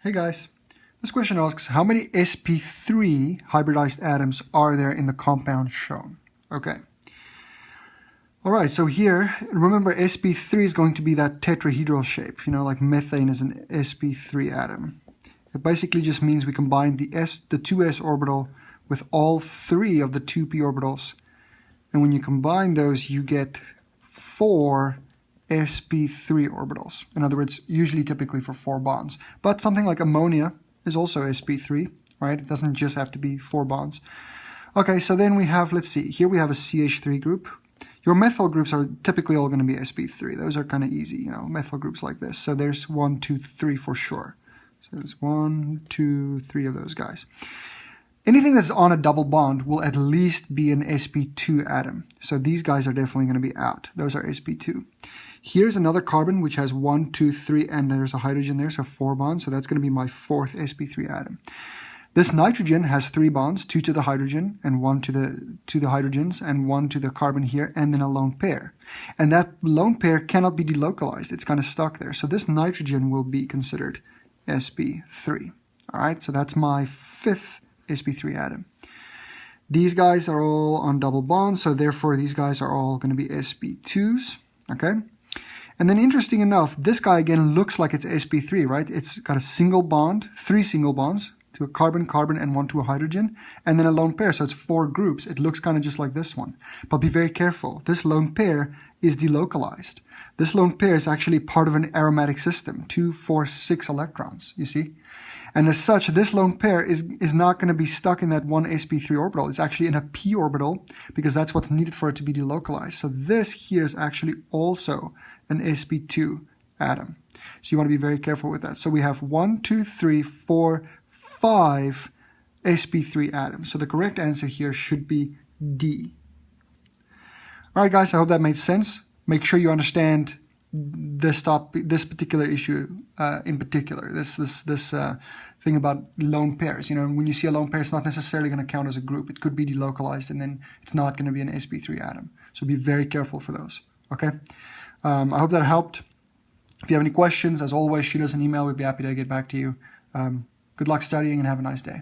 Hey guys, this question asks how many sp3 hybridized atoms are there in the compound shown? Okay. Alright, so here, remember sp3 is going to be that tetrahedral shape, like methane is an sp3 atom. It basically just means we combine the 2s orbital with all three of the 2p orbitals, and when you combine those you get 4 sp3 orbitals. In other words, usually typically for 4 bonds. But something like ammonia is also sp3, right? It doesn't just have to be 4 bonds. Okay, so then we have, let's see, here we have a CH3 group. Your methyl groups are typically all going to be sp3. Those are kind of easy, methyl groups like this. So there's 1, 2, 3 for sure. So there's 1, 2, 3 of those guys. Anything that's on a double bond will at least be an sp2 atom. So these guys are definitely going to be out. Those are sp2. Here's another carbon which has 1, 2, 3, and there's a hydrogen there, so 4 bonds. So that's going to be my 4th sp3 atom. This nitrogen has 3 bonds, 2 to the hydrogen and 1 to the hydrogens and 1 to the carbon here, and then a lone pair. And that lone pair cannot be delocalized. It's kind of stuck there. So this nitrogen will be considered sp3. All right, so that's my 5th sp3 atom. These guys are all on double bonds, so therefore these guys are all going to be sp2s. Okay. And then interesting enough, this guy again looks like it's sp3, right? It's got a single bond, 3 single bonds to a carbon, carbon, and 1 to a hydrogen, and then a lone pair, so it's 4 groups. It looks kind of just like this one. But be very careful. This lone pair is delocalized. This lone pair is actually part of an aromatic system, 2, 4, 6 electrons, you see? And as such, this lone pair is not going to be stuck in that one sp3 orbital. It's actually in a p orbital because that's what's needed for it to be delocalized. So this here is actually also an sp2 atom. So you want to be very careful with that. So we have 1, 2, 3, 4, 5 sp3 atoms. So the correct answer here should be D. All right, guys, I hope that made sense. Make sure you understand this particular issue in particular, this thing about lone pairs. When you see a lone pair, it's not necessarily going to count as a group. It could be delocalized, and then it's not going to be an sp3 atom. So be very careful for those. Okay. I hope that helped. If you have any questions, as always, shoot us an email. We'd be happy to get back to you. Good luck studying and have a nice day.